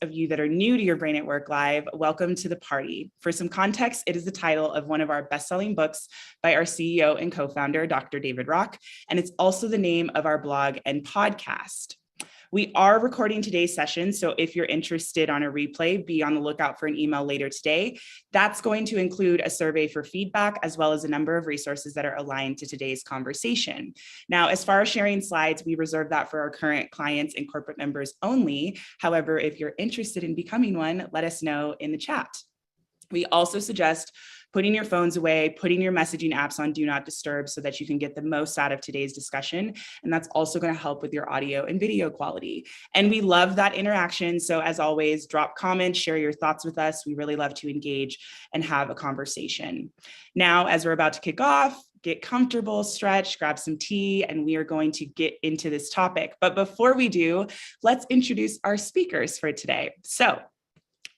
of you that are new to Your Brain at Work Live, welcome to the party. For some context, it is the title of one of our best-selling books by our CEO and co-founder, Dr. David Rock, and it's also the name of our blog and podcast. We are recording today's session, so if you're interested on a replay, be on the lookout for an email later today. That's going to include a survey for feedback, as well as a number of resources that are aligned to today's conversation. Now, as far as sharing slides, we reserve that for our current clients and corporate members only. However, if you're interested in becoming one, let us know in the chat. We also suggest putting your phones away, putting your messaging apps on Do Not Disturb so that you can get the most out of today's discussion. And that's also going to help with your audio and video quality. And we love that interaction. So as always, drop comments, share your thoughts with us. We really love to engage and have a conversation. Now, as we're about to kick off, get comfortable, stretch, grab some tea, and we are going to get into this topic. But before we do, let's introduce our speakers for today. So,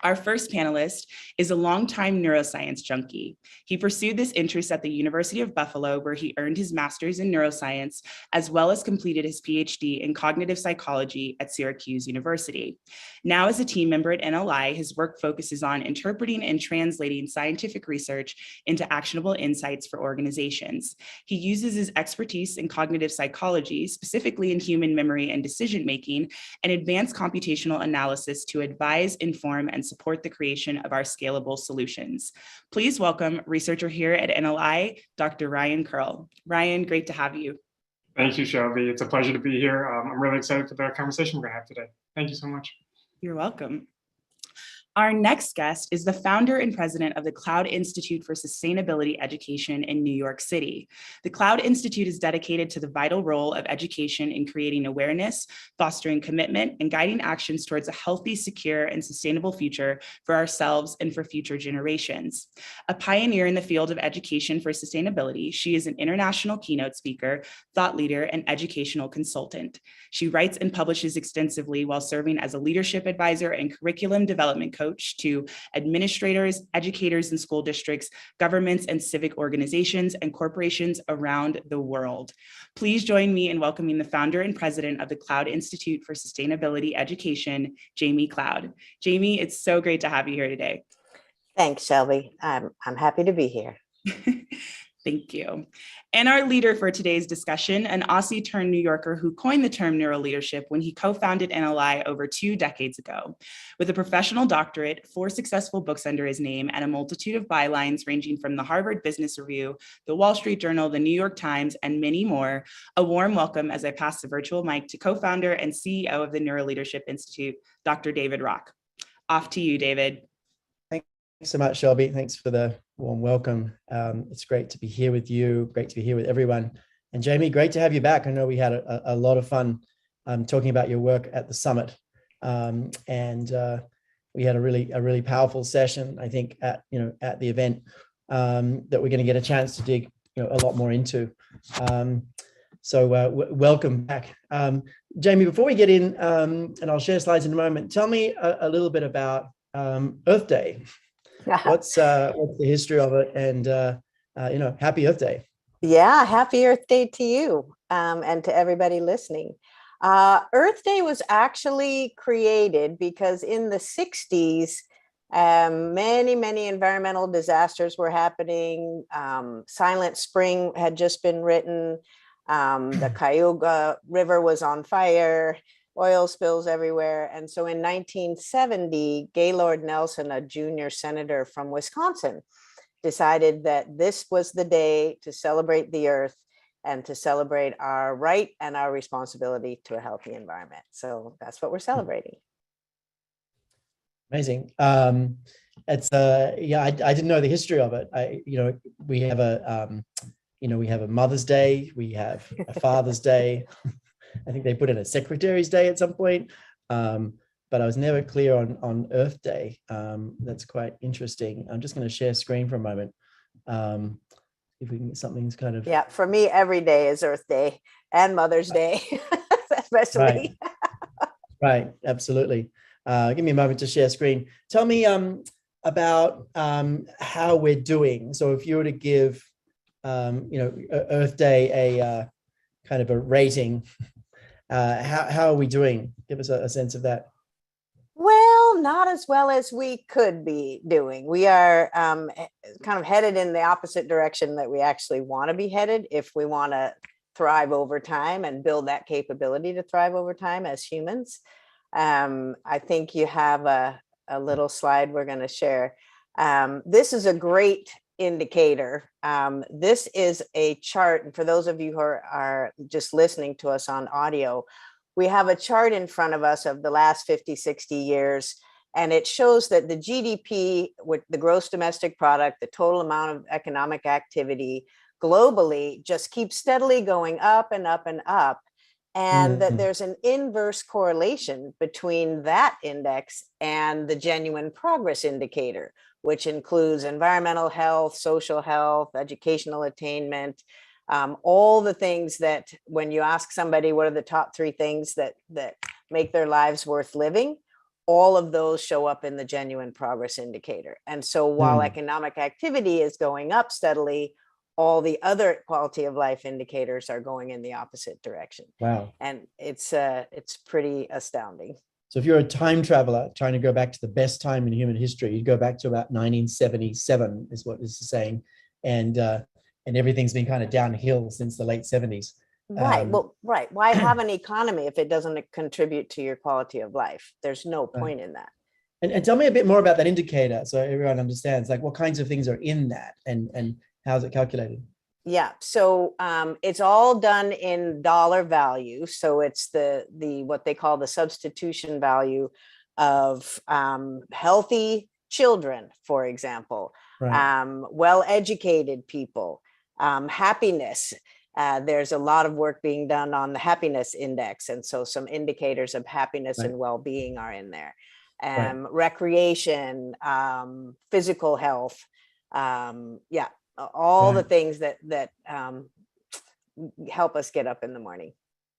our first panelist is a longtime neuroscience junkie. He pursued this interest at the University of Buffalo, where he earned his master's in neuroscience, as well as completed his PhD in cognitive psychology at Syracuse University. Now, as a team member at NLI, his work focuses on interpreting and translating scientific research into actionable insights for organizations. He uses his expertise in cognitive psychology, specifically in human memory and decision-making, and advanced computational analysis to advise, inform, and support the creation of our scalable solutions. Please welcome researcher here at NLI, Dr. Ryan Curl. Ryan, great to have you. Thank you, Shelby. It's a pleasure to be here. I'm really excited for the conversation we're going to have today. Thank you so much. You're welcome. Our next guest is the founder and president of the Cloud Institute for Sustainability Education in New York City. The Cloud Institute is dedicated to the vital role of education in creating awareness, fostering commitment, and guiding actions towards a healthy, secure, and sustainable future for ourselves and for future generations. A pioneer in the field of education for sustainability, she is an international keynote speaker, thought leader, and educational consultant. She writes and publishes extensively while serving as a leadership advisor and curriculum development coach to administrators, educators in school districts, governments and civic organizations, and corporations around the world. Please join me in welcoming the founder and president of the Cloud Institute for Sustainability Education, Jamie Cloud. Jamie, it's so great to have you here today. Thanks, Shelby. I'm happy to be here. Thank you. And our leader for today's discussion, an Aussie turned New Yorker who coined the term NeuroLeadership when he co-founded NLI over 2 decades ago. With a professional doctorate, 4 successful books under his name, and a multitude of bylines ranging from the Harvard Business Review, the Wall Street Journal, the New York Times, and many more, a warm welcome as I pass the virtual mic to co-founder and CEO of the NeuroLeadership Institute, Dr. David Rock. Off to you, David. Thanks so much, Shelby. Thanks for the warm welcome. It's great to be here with you. Great to be here with everyone. And Jamie, great to have you back. I know we had a lot of fun talking about your work at the summit, and we had a really powerful session. I think at the event that we're going to get a chance to dig a lot more into. So welcome back, Jamie. Before we get in, and I'll share slides in a moment. Tell me a little bit about Earth Day. What's the history of it, and happy Earth Day. Yeah, happy Earth Day to you and to everybody listening. Earth Day was actually created because in the 60s, many environmental disasters were happening. Silent Spring had just been written. The Cuyahoga River was on fire. Oil spills everywhere. And so in 1970, Gaylord Nelson, a junior senator from Wisconsin, decided that this was the day to celebrate the earth and to celebrate our right and our responsibility to a healthy environment. So that's what we're celebrating. Amazing. It's I didn't know the history of it. We have a Mother's Day, we have a Father's Day. I think they put in a Secretary's Day at some point, but I was never clear on Earth Day. That's quite interesting. I'm just going to share screen for a moment. If we can get something's kind of... Yeah, for me, every day is Earth Day and Mother's Day, especially. Right, absolutely. Give me a moment to share screen. Tell me about how we're doing. So if you were to give, Earth Day a kind of a rating, how are we doing? Give us a sense of that. Well, well, not as well as we could be doing. We are kind of headed in the opposite direction that we actually want to be headed if we want to thrive over time and build that capability to thrive over time as humans. I think you have a little slide we're going to share. This is a great indicator. This is a chart, and for those of you who are just listening to us on audio, we have a chart in front of us of the last 50, 60 years, and it shows that the GDP, with the gross domestic product, the total amount of economic activity globally, just keeps steadily going up and up and up. And that there's an inverse correlation between that index and the genuine progress indicator, which includes environmental health, social health, educational attainment, all the things that when you ask somebody what are the top 3 things that make their lives worth living, all of those show up in the genuine progress indicator. And so while economic activity is going up steadily, all the other quality of life indicators are going in the opposite direction. Wow. And it's pretty astounding. So if you're a time traveler trying to go back to the best time in human history, you'd go back to about 1977 is what this is saying. And everything's been kind of downhill since the late 70s. Right. Right. Why have an economy if it doesn't contribute to your quality of life? There's no point in that. And tell me a bit more about that indicator so everyone understands, like what kinds of things are in that and how's it calculated? Yeah. So it's all done in dollar value. So it's the what they call the substitution value of healthy children, for example, well-educated people, happiness. There's a lot of work being done on the happiness index. And so some indicators of happiness and well-being are in there. Recreation, physical health. All the things that help us get up in the morning.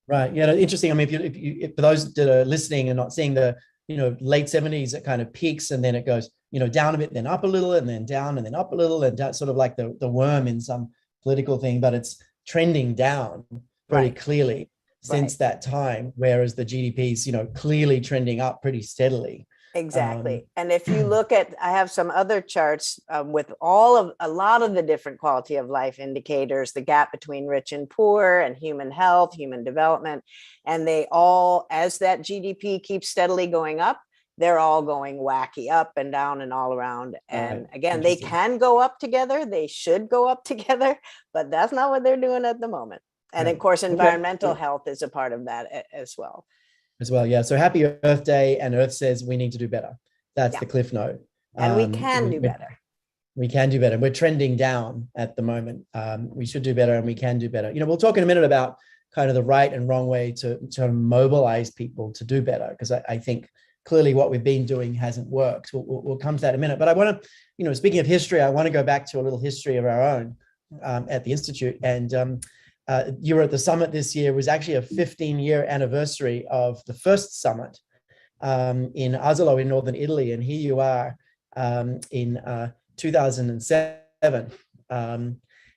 Right. Yeah. Interesting. I mean, if for those that are listening and not seeing the, late 70s, it kind of peaks and then it goes, down a bit, then up a little, and then down, and then up a little, and down, sort of like the worm in some political thing, but it's trending down very clearly since that time, whereas the GDP's, clearly trending up pretty steadily. Exactly. And if you look at, I have some other charts with a lot of the different quality of life indicators, the gap between rich and poor and human health, human development, and they all, as that GDP keeps steadily going up, they're all going wacky up and down and all around. And again, they can go up together. They should go up together, but that's not what they're doing at the moment. And of course, environmental health is a part of that as well. Yeah. So happy Earth Day, and Earth says we need to do better. That's the cliff note. And we can do better. We can do better. We're trending down at the moment. We should do better and we can do better. We'll talk in a minute about kind of the right and wrong way to mobilize people to do better, because I think clearly what we've been doing hasn't worked. We'll come to that in a minute. But I want to, speaking of history, I want to go back to a little history of our own at the Institute. And you were at the summit this year. It was actually a 15-year anniversary of the first summit in Asolo in northern Italy. And here you are in 2007.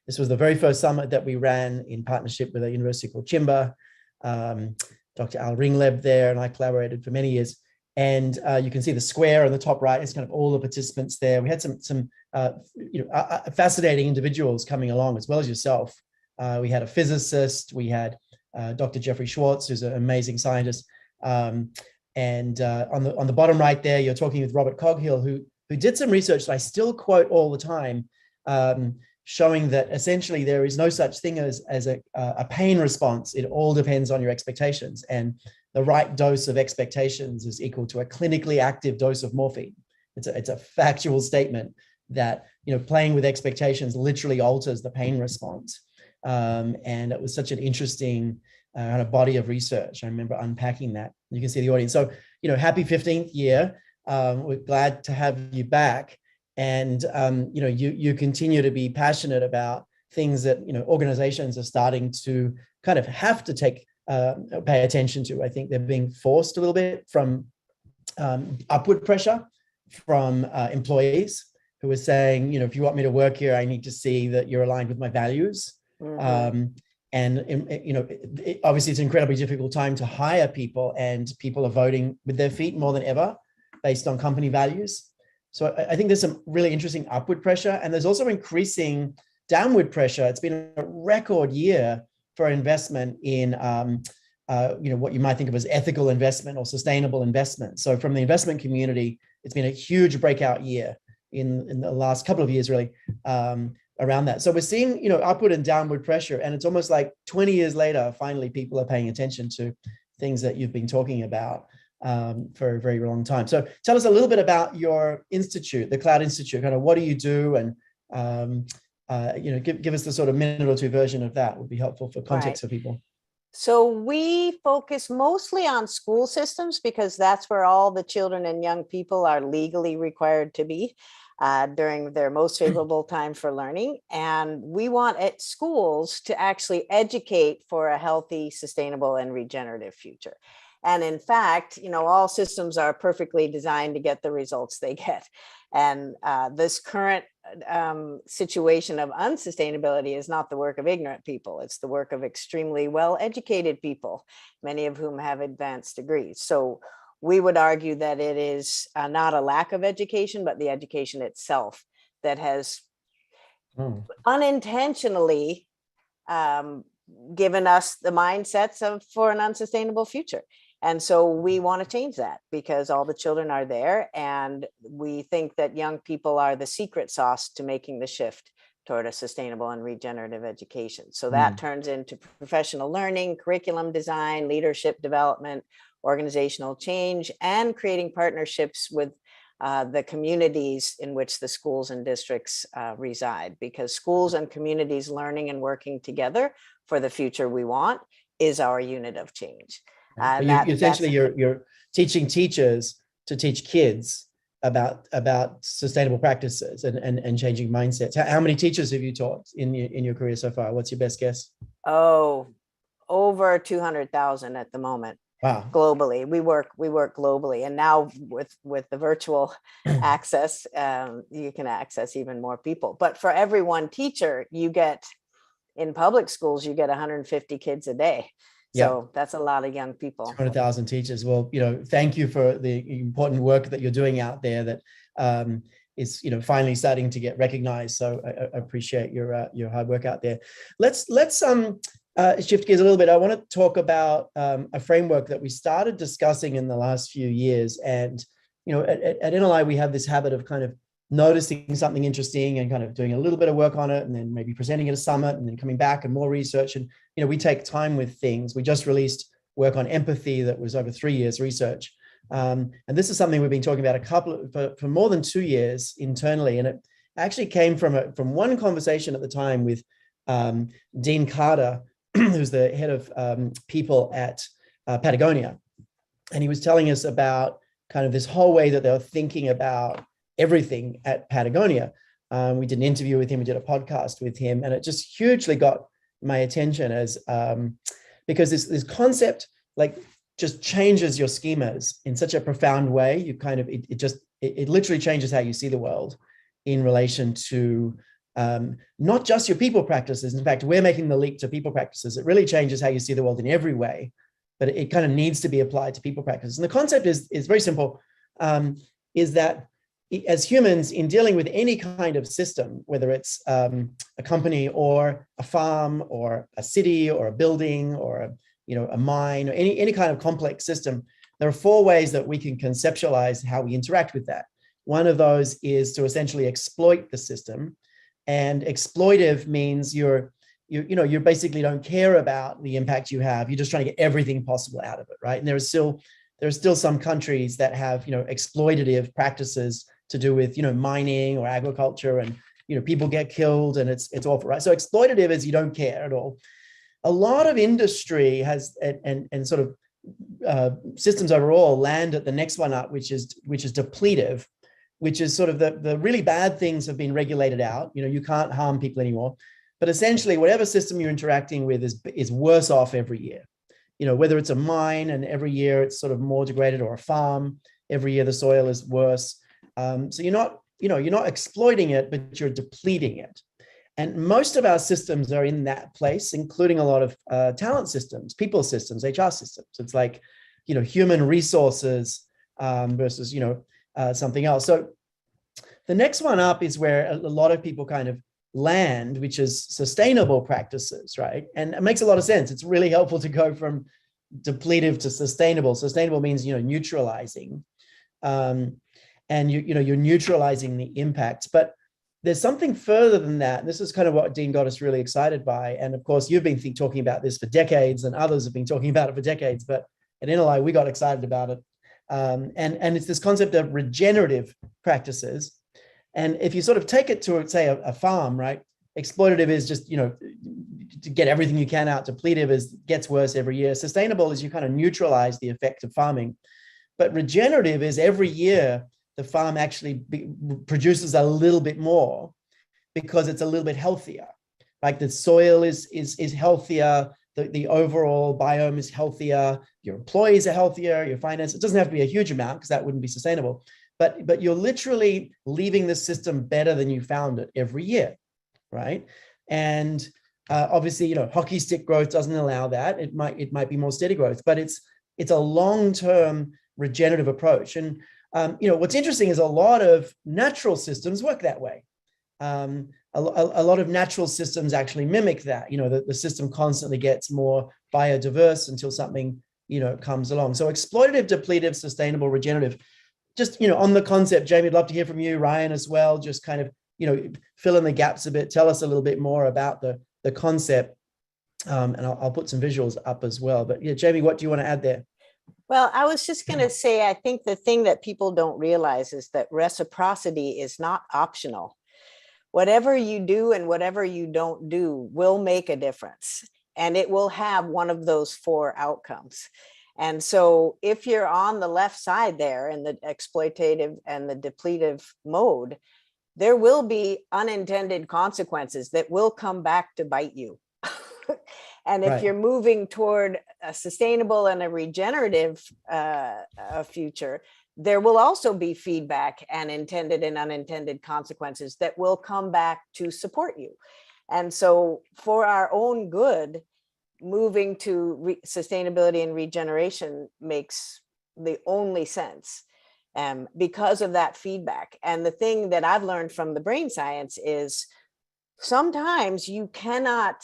This was the very first summit that we ran in partnership with a university called Chimba. Dr. Al Ringleb there, and I collaborated for many years. And you can see the square on the top right. It's kind of all the participants there. We had some fascinating individuals coming along, as well as yourself. We had a physicist. We had Dr. Jeffrey Schwartz, who's an amazing scientist. And on the bottom right there, you're talking with Robert Coghill, who did some research that I still quote all the time, showing that essentially there is no such thing as a pain response. It all depends on your expectations, and the right dose of expectations is equal to a clinically active dose of morphine. It's a factual statement that playing with expectations literally alters the pain response. And it was such an interesting kind of body of research. I remember unpacking that. You can see the audience. So happy 15th year. We're glad to have you back. And you continue to be passionate about things that organizations are starting to kind of have to pay attention to. I think they're being forced a little bit from upward pressure from employees who are saying, if you want me to work here, I need to see that you're aligned with my values. Mm-hmm. Obviously it's an incredibly difficult time to hire people, and people are voting with their feet more than ever. based on company values. So I think there's some really interesting upward pressure, and there's also increasing downward pressure. It's been a record year for investment in what you might think of as ethical investment or sustainable investment. So from the investment community, it's been a huge breakout year in the last couple of years, really, around that. So we're seeing, upward and downward pressure, and it's almost like 20 years later, finally, people are paying attention to things that you've been talking about for a very long time. So tell us a little bit about your institute, the Cloud Institute. Kind of what do you do, and give us the sort of minute or two version of that would be helpful for context for people. So we focus mostly on school systems because that's where all the children and young people are legally required to be during their most favorable time for learning. And we want schools to actually educate for a healthy, sustainable, and regenerative future. And in fact, all systems are perfectly designed to get the results they get. And this current situation of unsustainability is not the work of ignorant people. It's the work of extremely well-educated people, many of whom have advanced degrees. So we would argue that it is not a lack of education, but the education itself that has unintentionally given us the mindsets for an unsustainable future. And so we want to change that because all the children are there, and we think that young people are the secret sauce to making the shift toward a sustainable and regenerative education. So that turns into professional learning, curriculum design, leadership development, organizational change, and creating partnerships with the communities in which the schools and districts reside, because schools and communities learning and working together for the future we want is our unit of change. You're teaching teachers to teach kids about sustainable practices and changing mindsets. How many teachers have you taught in your career so far? What's your best guess? Oh, over 200,000 at the moment. Wow. Globally, we work globally, and now with the virtual access, you can access even more people. But for every one teacher, in public schools, you get 150 kids a day. So that's a lot of young people. 200,000 teachers. Well, thank you for the important work that you're doing out there that is, finally starting to get recognized. So I appreciate your hard work out there. Let's shift gears a little bit. I want to talk about a framework that we started discussing in the last few years. And, at NLI, we have this habit of kind of noticing something interesting and kind of doing a little bit of work on it, and then maybe presenting at a summit and then coming back and more research. And, we take time with things. We just released work on empathy that was over 3 years research. And this is something we've been talking about for more than 2 years internally. And it actually came from one conversation at the time with Dean Carter, who's the head of people at Patagonia. And he was telling us about kind of this whole way that they were thinking about everything at Patagonia. We did an interview with him, we did a podcast with him, and it just hugely got my attention because this concept just changes your schemas in such a profound way. You kind of, it literally changes how you see the world in relation to not just your people practices. In fact, we're making the leap to people practices. It really changes how you see the world in every way, but it kind of needs to be applied to people practices. And the concept is very simple, is that as humans, in dealing with any kind of system, whether it's a company or a farm or a city or a building or a mine or any kind of complex system, there are 4 ways that we can conceptualize how we interact with that. One of those is to essentially exploit the system, and exploitive means you basically don't care about the impact you have. You're just trying to get everything possible out of it, right? And there are still some countries that have exploitative practices to do with mining or agriculture, and people get killed and it's awful, right? So exploitative is you don't care at all. A lot of industry has and sort of systems overall land at the next one up, which is depletive, which is sort of the really bad things have been regulated out. You can't harm people anymore, but essentially whatever system you're interacting with is worse off every year. Whether it's a mine and every year it's sort of more degraded, or a farm, every year the soil is worse. So you're not exploiting it, but you're depleting it. And most of our systems are in that place, including a lot of talent systems, people systems, HR systems. It's like, human resources versus, something else. So the next one up is where a lot of people kind of land, which is sustainable practices, right? And it makes a lot of sense. It's really helpful to go from depletive to sustainable. Sustainable means, neutralizing. And you're neutralizing the impacts. But there's something further than that. This is kind of what Dean got us really excited by. And of course, you've been talking about this for decades, and others have been talking about it for decades. But at NLI, we got excited about it. And it's this concept of regenerative practices. And if you sort of take it to, say, a farm, right? Exploitative is just, to get everything you can out. Depletive gets worse every year. Sustainable is you kind of neutralize the effect of farming. But regenerative is every year the farm actually produces a little bit more because it's a little bit healthier. Like the soil is healthier, the overall biome is healthier, your employees are healthier, your finance, it doesn't have to be a huge amount because that wouldn't be sustainable. But you're literally leaving the system better than you found it every year, right? And obviously, hockey stick growth doesn't allow that. It might be more steady growth, but it's a long-term regenerative approach. And what's interesting is a lot of natural systems work that way. A lot of natural systems actually mimic that. The system constantly gets more biodiverse until something comes along. So exploitative, depletive, sustainable, regenerative. Just, on the concept, Jamie, I'd love to hear from you, Ryan, as well. Just kind of, fill in the gaps a bit. Tell us a little bit more about the concept. And I'll put some visuals up as well. But yeah, Jamie, what do you want to add there? Well, I was just going to say, I think the thing that people don't realize is that reciprocity is not optional. Whatever you do and whatever you don't do will make a difference. And it will have one of those 4 outcomes. And so if you're on the left side there in the exploitative and the depletive mode, there will be unintended consequences that will come back to bite you. And if you're moving toward a sustainable and a regenerative future, there will also be feedback and intended and unintended consequences that will come back to support you. And so for our own good, moving to sustainability and regeneration makes the only sense because of that feedback. And the thing that I've learned from the brain science is sometimes you cannot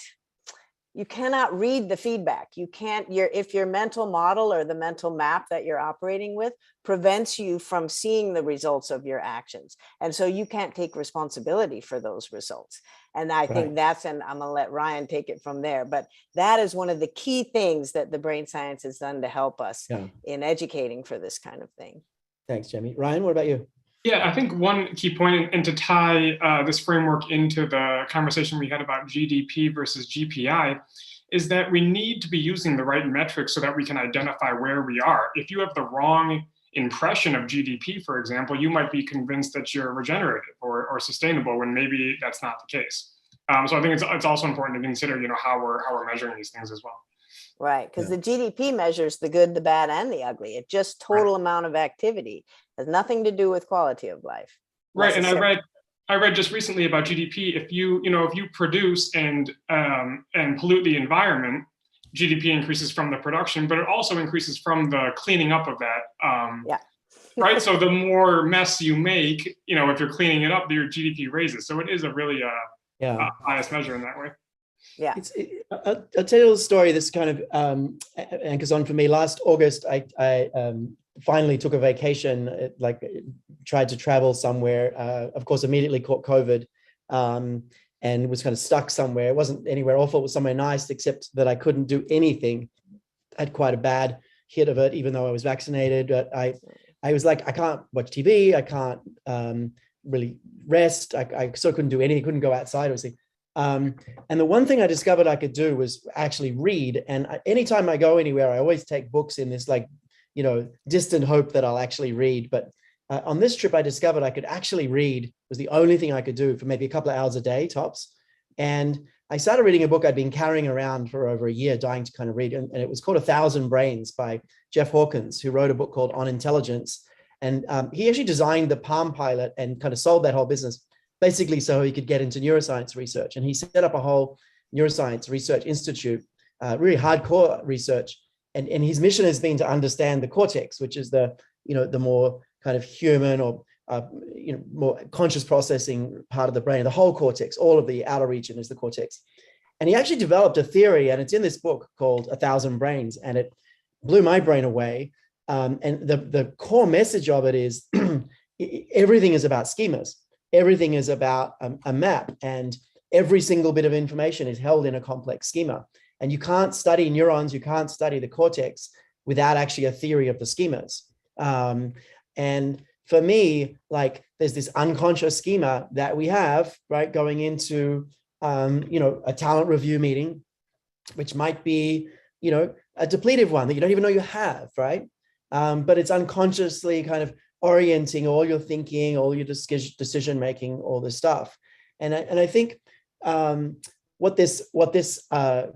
read the feedback. You can't, if your mental model or the mental map that you're operating with prevents you from seeing the results of your actions. And so you can't take responsibility for those results. And I think that's, and I'm gonna let Ryan take it from there, but that is one of the key things that the brain science has done to help us in educating for this kind of thing. Thanks, Jamie. Ryan, what about you? Yeah, I think one key point, and to tie this framework into the conversation we had about GDP versus GPI, is that we need to be using the right metrics so that we can identify where we are. If you have the wrong impression of GDP, for example, you might be convinced that you're regenerative or sustainable when maybe that's not the case. So I think it's also important to consider, how we're measuring these things as well. Right, because the GDP measures the good, the bad, and the ugly. It's just total amount of activity. It has nothing to do with quality of life. Right, and I read just recently about GDP. If you produce and pollute the environment, GDP increases from the production, but it also increases from the cleaning up of that. Right, so the more mess you make, if you're cleaning it up, your GDP raises. So it is a really biased measure in that way. Yeah. I'll tell you a little story. This kind of anchors on for me. Last August, I finally took a vacation, tried to travel somewhere, of course, immediately caught COVID and was kind of stuck somewhere. It wasn't anywhere awful, it was somewhere nice, except that I couldn't do anything. I had quite a bad hit of it, even though I was vaccinated. But I was like, I can't watch TV, I can't really rest, I sort of couldn't do anything, couldn't go outside, obviously. And the one thing I discovered I could do was actually read. And anytime I go anywhere, I always take books in this distant hope that I'll actually read. But on this trip, I discovered I could actually read. It was the only thing I could do for maybe a couple of hours a day, tops. And I started reading a book I'd been carrying around for over a year, dying to kind of read. And it was called 1,000 Brains by Jeff Hawkins, who wrote a book called On Intelligence. And he actually designed the Palm Pilot and kind of sold that whole business, basically so he could get into neuroscience research. And he set up a whole neuroscience research institute, really hardcore research. And his mission has been to understand the cortex, which is the more kind of human or more conscious processing part of the brain, the whole cortex. All of the outer region is the cortex. And he actually developed a theory, and it's in this book called 1,000 Brains, and it blew my brain away. And the core message of it is everything is about schemas. Everything is about a map, and every single bit of information is held in a complex schema. And you can't study neurons, you can't study the cortex without actually a theory of the schemas. And for me, like, there's this unconscious schema that we have, right, going into a talent review meeting, which might be, a depletive one that you don't even know you have, right? But it's unconsciously kind of orienting all your thinking, all your decision making, all this stuff. And I think what this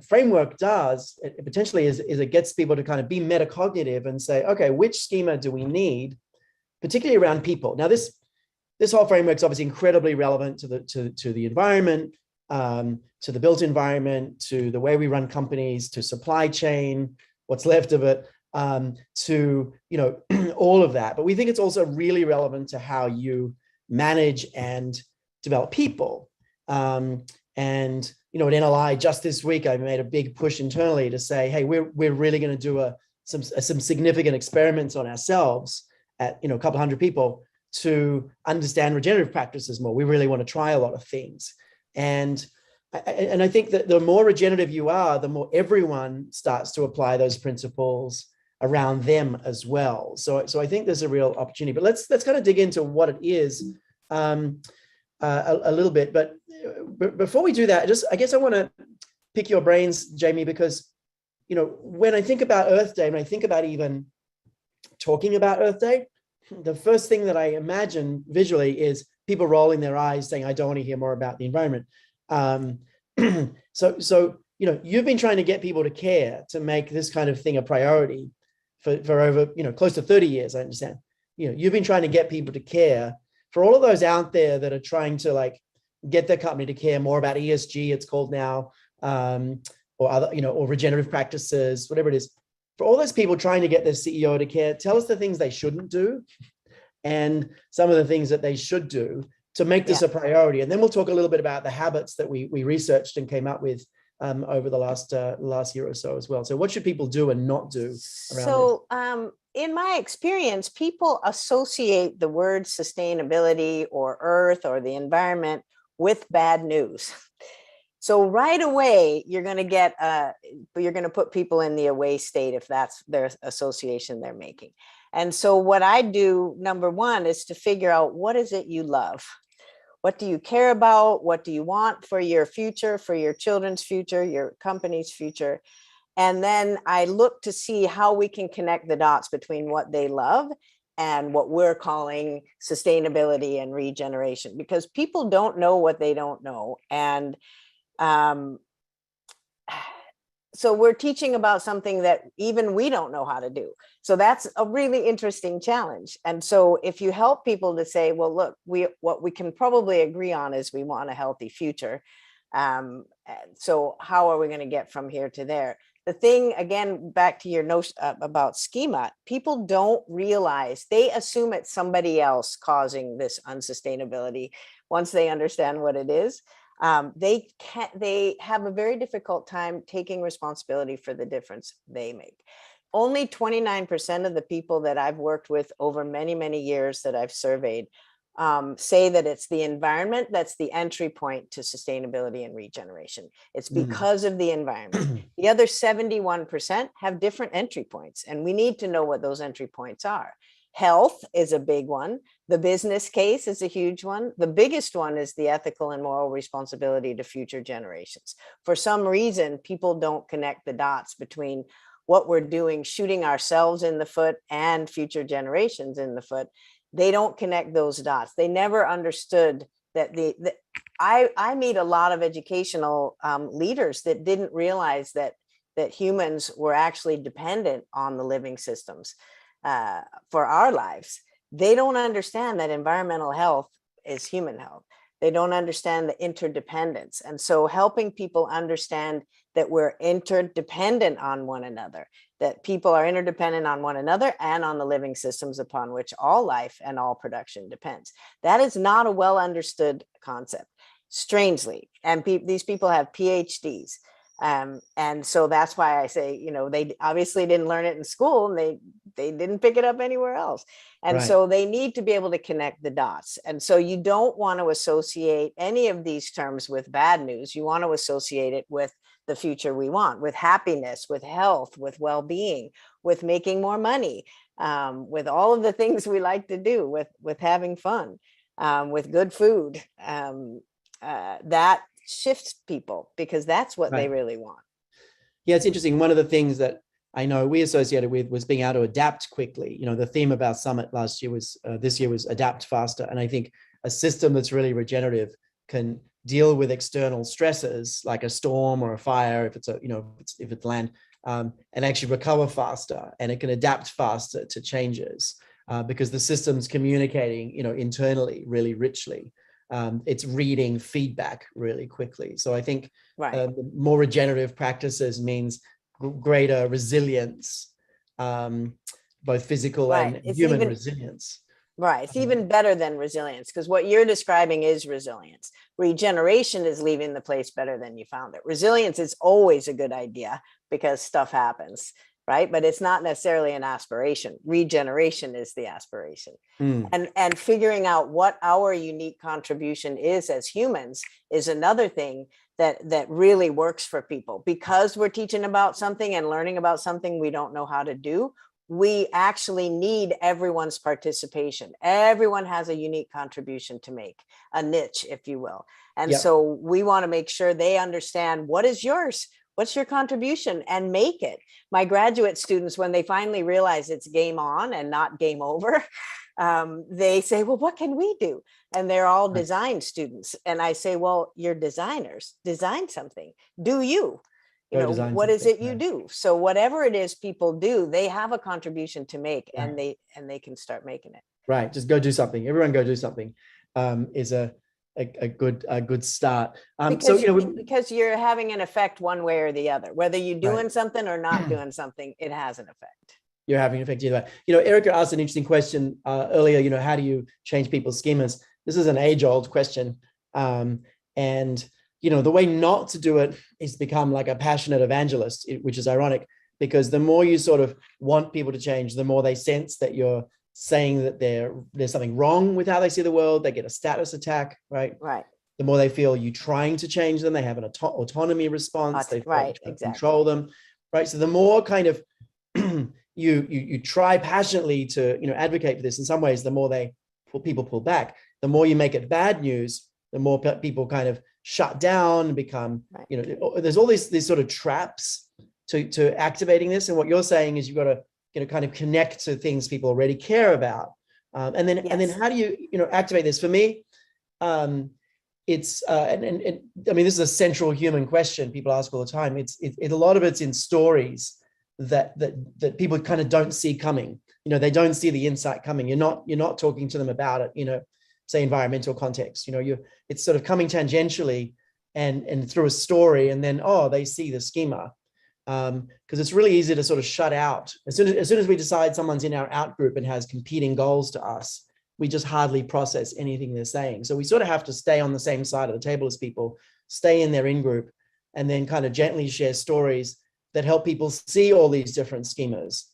framework does, it potentially is it gets people to kind of be metacognitive and say, okay, which schema do we need, particularly around people? Now, this whole framework is obviously incredibly relevant to the environment, to the built environment, to the way we run companies, to supply chain, what's left of it, to all of that. But we think it's also really relevant to how you manage and develop people. And at NLI just this week, I made a big push internally to say, hey, we're really going to do some significant experiments on ourselves at a couple hundred people to understand regenerative practices more. We really want to try a lot of things. And I think that the more regenerative you are, the more everyone starts to apply those principles around them as well. So I think there's a real opportunity. But let's kind of dig into what it is a little bit. But before we do that, I guess I want to pick your brains, Jamie, because when I think about Earth Day, when I think about even talking about Earth Day, the first thing that I imagine visually is people rolling their eyes saying, I don't want to hear more about the environment. So you've been trying to get people to care, to make this kind of thing a priority for over, close to 30 years, I understand. You've been trying to get people to care. For all of those out there that are trying to get their company to care more about ESG, it's called now, or other, or regenerative practices, whatever it is. For all those people trying to get their CEO to care, tell us the things they shouldn't do and some of the things that they should do to make this a priority. And then we'll talk a little bit about the habits that we researched and came up with over the last year or so as well. So what should people do and not do around this? In my experience, people associate the word sustainability or earth or the environment with bad news. So right away, you're going to put people in the away state if that's their association they're making. And so what I do, number one, is to figure out, what is it you love? What do you care about? What do you want for your future, for your children's future, your company's future? And then I look to see how we can connect the dots between what they love and what we're calling sustainability and regeneration, because people don't know what they don't know. And so we're teaching about something that even we don't know how to do. So that's a really interesting challenge. And so if you help people to say, well, look, what we can probably agree on is we want a healthy future. So how are we going to get from here to there? The thing, again, back to your notion about schema, people don't realize, they assume it's somebody else causing this unsustainability. Once they understand what it is, they have a very difficult time taking responsibility for the difference they make. Only 29% of the people that I've worked with over many, many years that I've surveyed say that it's the environment that's the entry point to sustainability and regeneration. It's because of the environment. The other 71% have different entry points, and we need to know what those entry points are. Health is a big one. The business case is a huge one. The biggest one is the ethical and moral responsibility to future generations. For some reason, people don't connect the dots between what we're doing, shooting ourselves in the foot and future generations in the foot. They don't connect those dots. They never understood that I meet a lot of educational leaders that didn't realize that humans were actually dependent on the living systems for our lives. They don't understand that environmental health is human health. They don't understand the interdependence. And so helping people understand that we're interdependent on one another, that people are interdependent on one another and on the living systems upon which all life and all production depends. That is not a well understood concept, strangely. And these people have PhDs. And so that's why I say, you know, they obviously didn't learn it in school, and they didn't pick it up anywhere else. And Right. so they need to be able to connect the dots. And so you don't want to associate any of these terms with bad news. You want to associate it with the future we want, with happiness, with health, with well-being, with making more money, with all of the things we like to do, with having fun, with good food. That shifts people, because that's what they really want. Yeah, it's interesting. One of the things that I know we associated with was being able to adapt quickly. You know, the theme of our summit last year was, this year was adapt faster. And I think a system that's really regenerative can deal with external stresses like a storm or a fire, if it's a, you know, if it's land, and actually recover faster, and it can adapt faster to changes because the system's communicating, you know, internally really richly. It's reading feedback really quickly. So I think more regenerative practices means greater resilience, both physical and human resilience. Right. It's even better than resilience, because what you're describing is resilience. Regeneration is leaving the place better than you found it. Resilience is always a good idea because stuff happens, right? But it's not necessarily an aspiration. Regeneration is the aspiration. And figuring out what our unique contribution is as humans is another thing that really works for people. Because we're teaching about something and learning about something we don't know how to do, we actually need everyone's participation. Everyone has a unique contribution to make, a niche, if you will. And so we want to make sure they understand what is yours, what's your contribution, and make it. My graduate students, when they finally realize it's game on and not game over, they say, well, what can we do? And they're all design students. And I say, well, you're designers, design something, do you? You know, what is it you do? So whatever it is people do, they have a contribution to make, and they can start making it. Right. Just go do something. Everyone go do something is a good start. Because, so, you know, because you're having an effect one way or the other, whether you're doing something or not doing something, it has an effect. You're having an effect either way. You know, Erica asked an interesting question earlier, you know, how do you change people's schemas? This is an age-old question. And you know, the way not to do it is to become like a passionate evangelist, which is ironic, because the more you sort of want people to change, the more they sense that you're saying that there's something wrong with how they see the world. They get a status attack, right? Right. The more they feel you trying to change them, they have an autonomy response. They control them, right? So the more kind of you try passionately to, you know, advocate for this, in some ways, the more people pull back. The more you make it bad news, the more people kind of shut down and become, you know, there's all these sort of traps to activating this. And what you're saying is you've got to, you know, kind of connect to things people already care about. And then how do you know, activate this? For me, it's, I mean, this is a central human question people ask all the time. A lot of it's in stories that people kind of don't see coming. You know, they don't see the insight coming. You're not talking to them about it, you know, say environmental context, you know, it's sort of coming tangentially and through a story, and then, they see the schema. Because it's really easy to sort of shut out. As soon as we decide someone's in our out group and has competing goals to us, we just hardly process anything they're saying. So we sort of have to stay on the same side of the table as people, stay in their in group, and then kind of gently share stories that help people see all these different schemas,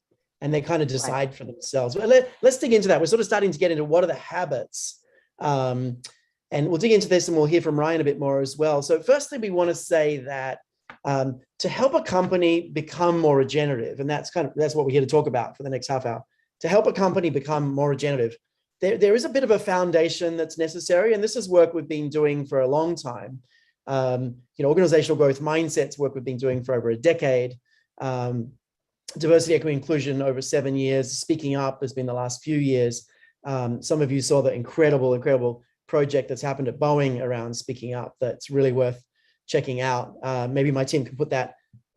and they kind of decide for themselves. But let's dig into that. We're sort of starting to get into what are the habits. And we'll dig into this, and we'll hear from Ryan a bit more as well. So firstly, we want to say that to help a company become more regenerative, and that's what we're here to talk about for the next half hour, to help a company become more regenerative, there is a bit of a foundation that's necessary. And this is work we've been doing for a long time. You know, organizational growth mindsets work we've been doing for over a decade. Diversity, equity, inclusion over 7 years. Speaking up has been the last few years. Some of you saw the incredible project that's happened at Boeing around speaking up. That's really worth checking out. Maybe my team can put that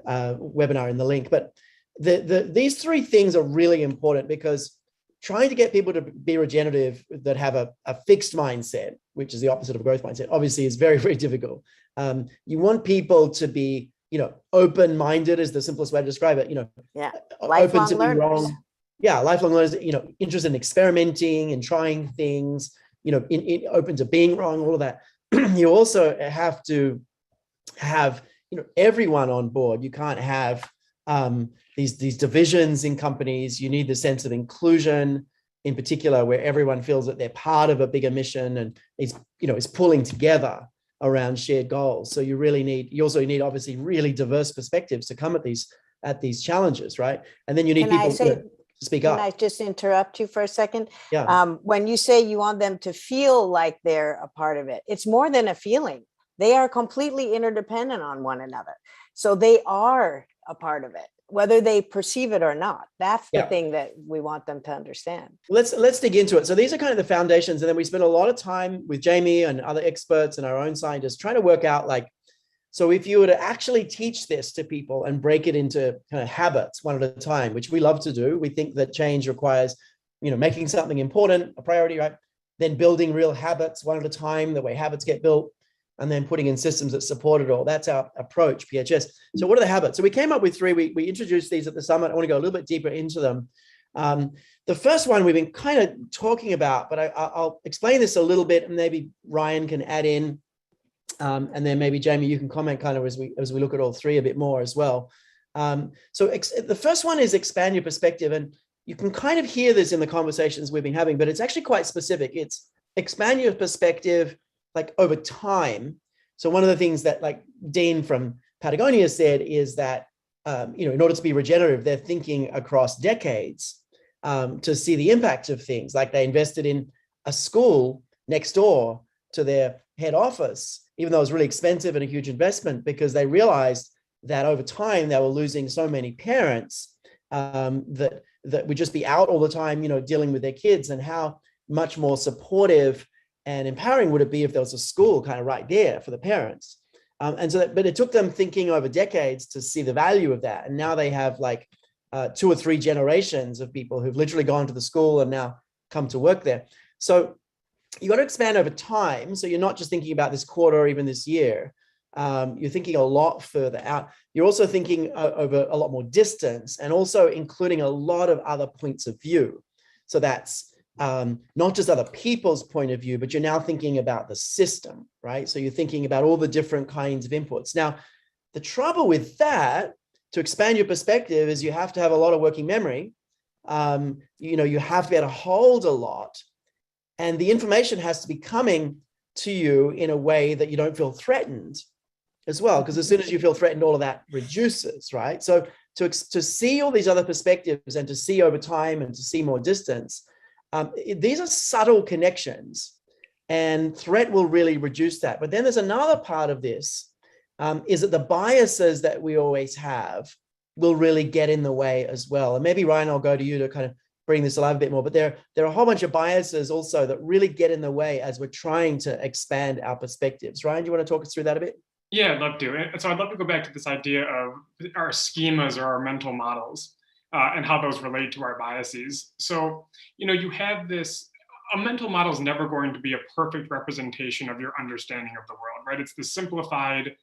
webinar in the link. But these three things are really important, because trying to get people to be regenerative that have a fixed mindset, which is the opposite of a growth mindset, obviously is very, very difficult. You want people to be, open-minded is the simplest way to describe it, open to be wrong. Yeah, lifelong learners, interested in experimenting and trying things, open to being wrong, all of that. You also have to have, everyone on board. You can't have these divisions in companies. You need the sense of inclusion, in particular, where everyone feels that they're part of a bigger mission and is pulling together around shared goals. So you also need obviously really diverse perspectives to come at these challenges, right? And then you need people to speak up. Can I just interrupt you for a second? Yeah. When you say you want them to feel like they're a part of it, it's more than a feeling. They are completely interdependent on one another. So they are a part of it, whether they perceive it or not. That's the thing that we want them to understand. Let's dig into it. So these are kind of the foundations. And then we spend a lot of time with Jamie and other experts and our own scientists trying to work out, so if you were to actually teach this to people and break it into kind of habits one at a time, which we love to do, we think that change requires, making something important a priority, right? Then building real habits one at a time, the way habits get built, and then putting in systems that support it all. That's our approach, PHS. So what are the habits? So we came up with 3. We introduced these at the summit. I want to go a little bit deeper into them. The first one we've been kind of talking about, but I'll explain this a little bit, and maybe Ryan can add in. And then maybe Jamie, you can comment kind of as we look at all 3 a bit more as well. So the first one is expand your perspective, and you can kind of hear this in the conversations we've been having, but it's actually quite specific. It's expand your perspective over time. So one of the things that Dean from Patagonia said is that in order to be regenerative, they're thinking across decades to see the impact of things. Like they invested in a school next door to their head office, even though it was really expensive and a huge investment, because they realized that over time they were losing so many parents that would just be out all the time, dealing with their kids, and how much more supportive and empowering would it be if there was a school kind of right there for the parents. But it took them thinking over decades to see the value of that. And now they have 2 or 3 generations of people who've literally gone to the school and now come to work there. So you got to expand over time. So you're not just thinking about this quarter or even this year. You're thinking a lot further out. You're also thinking over a lot more distance, and also including a lot of other points of view. So that's not just other people's point of view, but you're now thinking about the system, right? So you're thinking about all the different kinds of inputs. Now, the trouble with that, to expand your perspective, is you have to have a lot of working memory. You have to be able to hold a lot. And the information has to be coming to you in a way that you don't feel threatened as well, because as soon as you feel threatened, all of that reduces, right? So to see all these other perspectives and to see over time and to see more distance, these are subtle connections, and threat will really reduce that. But then there's another part of this, is that the biases that we always have will really get in the way as well. And maybe Ryan, I'll go to you to kind of bring this alive a bit more, but there are a whole bunch of biases also that really get in the way as we're trying to expand our perspectives. Ryan, do you want to talk us through that a bit? Yeah, I'd love to. And so I'd love to go back to this idea of our schemas or our mental models and how those relate to our biases. So, you have this, a mental model is never going to be a perfect representation of your understanding of the world, right? It's the simplified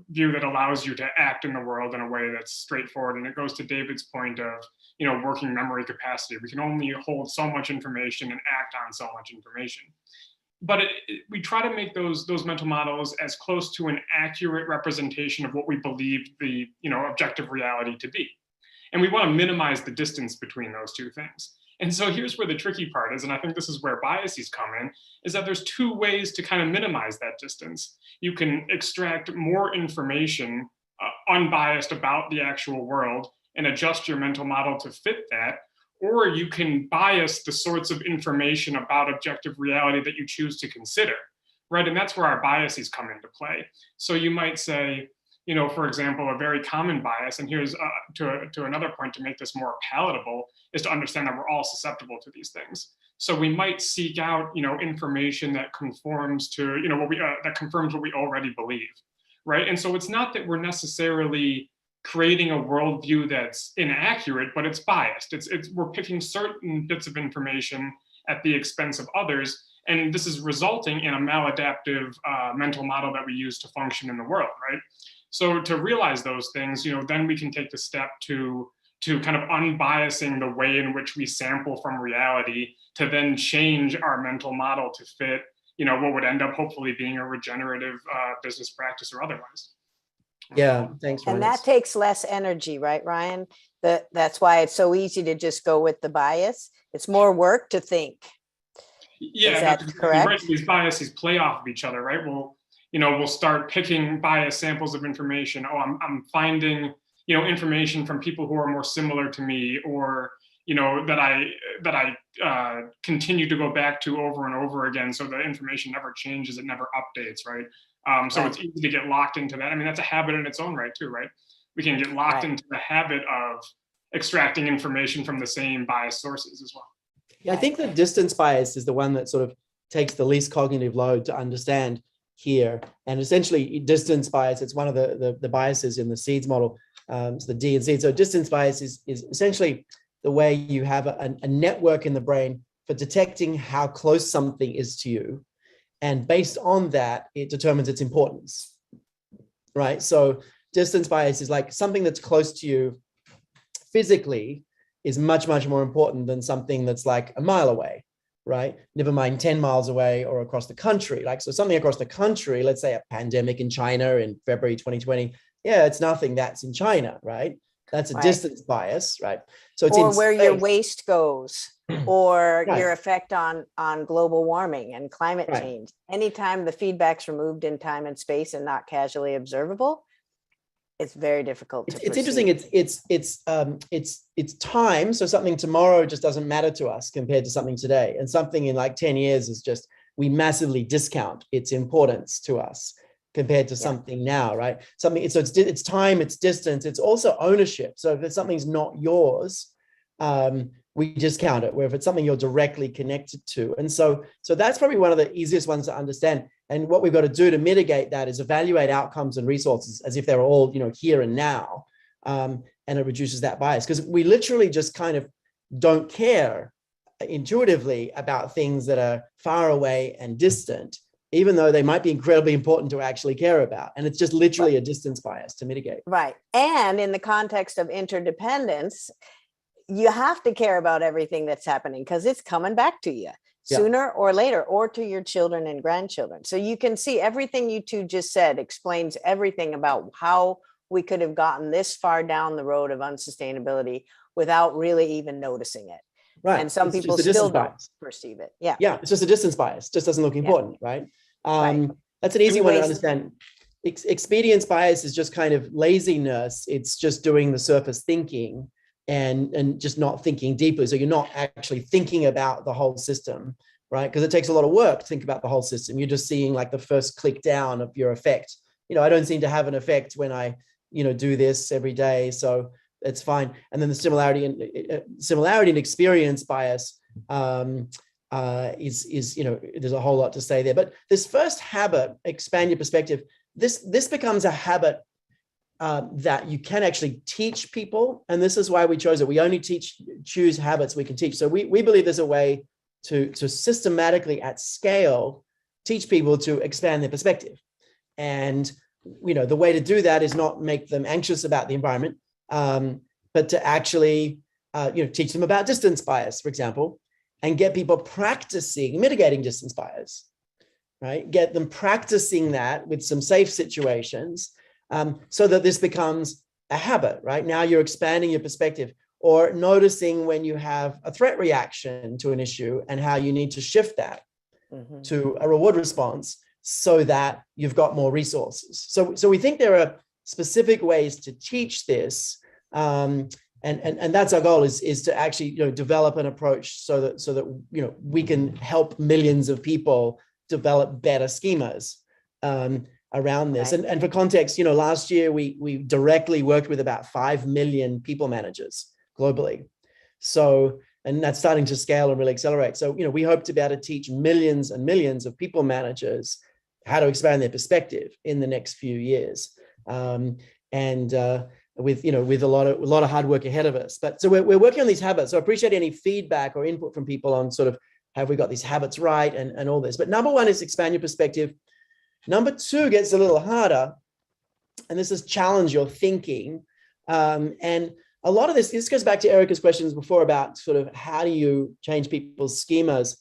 view that allows you to act in the world in a way that's straightforward. And it goes to David's point of, working memory capacity. We can only hold so much information and act on so much information. But we try to make those mental models as close to an accurate representation of what we believe the objective reality to be. And we want to minimize the distance between those 2 things. And so here's where the tricky part is, and I think this is where biases come in, is that there's 2 ways to kind of minimize that distance. You can extract more information unbiased about the actual world and adjust your mental model to fit that, or you can bias the sorts of information about objective reality that you choose to consider, right? And that's where our biases come into play. So you might say, for example, a very common bias, and here's to another point to make this more palatable, is to understand that we're all susceptible to these things. So we might seek out, information that conforms to, that confirms what we already believe, right? And so it's not that we're necessarily creating a worldview that's inaccurate, but it's biased. We're picking certain bits of information at the expense of others. And this is resulting in a maladaptive mental model that we use to function in the world, right? So to realize those things, then we can take the step to kind of unbiasing the way in which we sample from reality, to then change our mental model to fit, what would end up hopefully being a regenerative business practice or otherwise. Yeah, thanks, Ryan. And that takes less energy, right, Ryan? That's why it's so easy to just go with the bias. It's more work to think. Yeah, is that correct? Right. These biases play off of each other, right? We'll start picking bias samples of information. Oh, I'm finding, information from people who are more similar to me, or that I continue to go back to over and over again. So the information never changes, it never updates, right? So it's easy to get locked into that. I mean, that's a habit in its own right too, right? We can get locked into the habit of extracting information from the same biased sources as well. Yeah, I think the distance bias is the one that sort of takes the least cognitive load to understand here. And essentially distance bias, it's one of the biases in the SEEDS model, so the D and SEED. So distance bias is essentially the way you have a network in the brain for detecting how close something is to you. And based on that, it determines its importance, right? So distance bias is like something that's close to you physically is much, much more important than something that's like a mile away, right? Never mind 10 miles away or across the country. Like, so something across the country, let's say a pandemic in China in February 2020, yeah, it's nothing that's in China, right? That's a distance bias, right? So it's or where your waste goes, or your effect on global warming and climate change. Anytime the feedback's removed in time and space and not casually observable, it's very difficult to it's interesting. It's time. So something tomorrow just doesn't matter to us compared to something today. And something in like 10 years is just, we massively discount its importance to us compared to something now, right? Something, so it's time, it's distance, it's also ownership. So if something's not yours, we discount it, where if it's something you're directly connected to. And so that's probably one of the easiest ones to understand. And what we've got to do to mitigate that is evaluate outcomes and resources as if they were all, here and now. And it reduces that bias, because we literally just kind of don't care intuitively about things that are far away and distant, even though they might be incredibly important to actually care about. And it's just literally a distance bias to mitigate. Right. And in the context of interdependence, you have to care about everything that's happening, because it's coming back to you sooner or later, or to your children and grandchildren. So you can see everything you two just said explains everything about how we could have gotten this far down the road of unsustainability without really even noticing it. Right. And some people still don't perceive it. Yeah. Yeah. It's just a distance bias. Just doesn't look important. Right. That's an easy one to understand. Expedience bias is just kind of laziness. It's just doing the surface thinking and just not thinking deeply. So you're not actually thinking about the whole system, right? Because it takes a lot of work to think about the whole system. You're just seeing like the first click down of your effect. I don't seem to have an effect when I, do this every day. So it's fine. And then the similarity and experience bias is there's a whole lot to say there. But this first habit, expand your perspective, this becomes a habit that you can actually teach people. And this is why we chose it. We only choose habits we can teach. So we believe there's a way to systematically at scale teach people to expand their perspective. And the way to do that is not make them anxious about the environment, but to actually teach them about distance bias, for example, and get people practicing mitigating distance bias, right? Get them practicing that with some safe situations, so that this becomes a habit, right? Now you're expanding your perspective, or noticing when you have a threat reaction to an issue and how you need to shift that to a reward response so that you've got more resources. So we think there are specific ways to teach this. And that's our goal, is to actually develop an approach so that we can help millions of people develop better schemas around this. And for context, last year we directly worked with about 5 million people managers globally. So, and that's starting to scale and really accelerate. So, we hope to be able to teach millions and millions of people managers how to expand their perspective in the next few years. with a lot of hard work ahead of us. But so we're working on these habits. So I appreciate any feedback or input from people on sort of, have we got these habits right and all this. But number one is expand your perspective. Number two gets a little harder, and this is challenge your thinking. And a lot of this goes back to Erica's questions before about sort of how do you change people's schemas.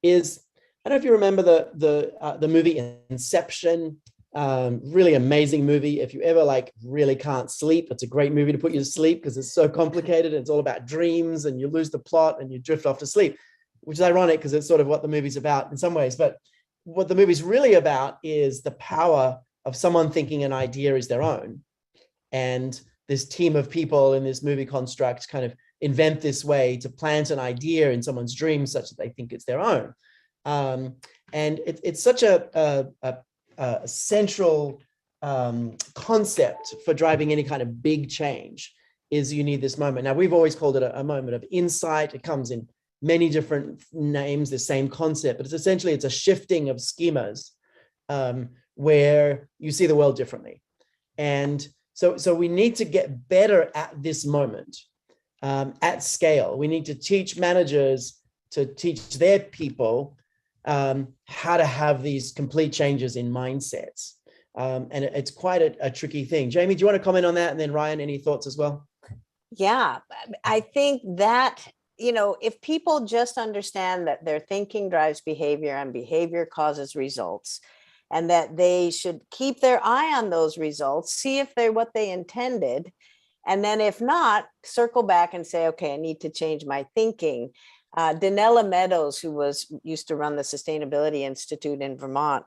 Is, I don't know if you remember the movie Inception. Really amazing movie. If you ever like really can't sleep, it's a great movie to put you to sleep because it's so complicated. It's all about dreams and you lose the plot and you drift off to sleep, which is ironic because it's sort of what the movie's about in some ways. But what the movie's really about is the power of someone thinking an idea is their own. And this team of people in this movie construct kind of invent this way to plant an idea in someone's dream such that they think it's their own. And it's such a central concept for driving any kind of big change is you need this moment. Now, we've always called it a moment of insight. It comes in many different names, the same concept, but it's a shifting of schemas where you see the world differently. And so we need to get better at this moment at scale. We need to teach managers to teach their people how to have these complete changes in mindsets. And it's quite a tricky thing. Jamie, do you want to comment on that? And then Ryan, any thoughts as well? Yeah, I think that, if people just understand that their thinking drives behavior and behavior causes results, and that they should keep their eye on those results, see if they're what they intended. And then if not, circle back and say, okay, I need to change my thinking. Danella Meadows, who used to run the Sustainability Institute in Vermont,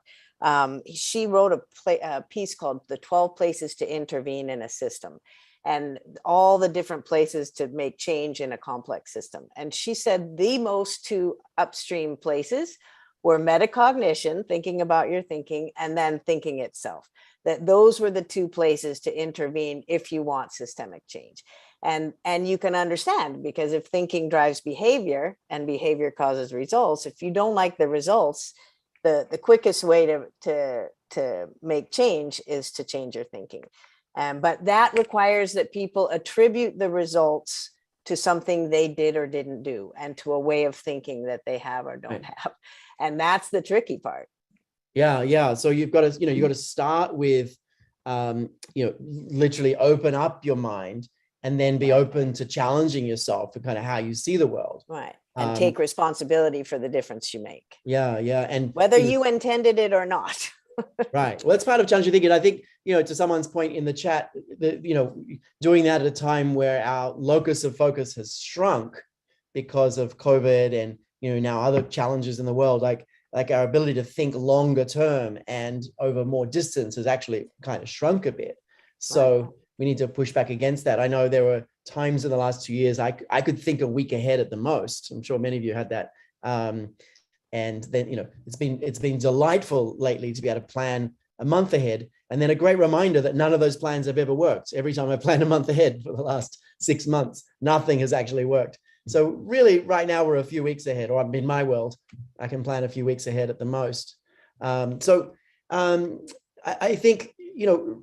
she wrote a piece called The 12 Places to Intervene in a System, and all the different places to make change in a complex system. And she said the most two upstream places were metacognition, thinking about your thinking, and then thinking itself. That those were the two places to intervene if you want systemic change. And you can understand, because if thinking drives behavior and behavior causes results, if you don't like the results, the quickest way to make change is to change your thinking. But that requires that people attribute the results to something they did or didn't do, and to a way of thinking that they have or don't have. And that's the tricky part. Yeah. So you've got to start with, literally open up your mind and then be open to challenging yourself for kind of how you see the world. Right. And take responsibility for the difference you make. Yeah. And whether you intended it or not. Right. Well, that's part of challenging thinking. I think, to someone's point in the chat, doing that at a time where our locus of focus has shrunk because of COVID and, now other challenges in the world, like our ability to think longer term and over more distance has actually kind of shrunk a bit. So we need to push back against that. I know there were times in the last 2 years, I could think a week ahead at the most. I'm sure many of you had that. And then, it's been delightful lately to be able to plan a month ahead. And then a great reminder that none of those plans have ever worked. Every time I plan a month ahead for the last 6 months, nothing has actually worked. So really right now we're a few weeks ahead, or in my world, I can plan a few weeks ahead at the most. I think,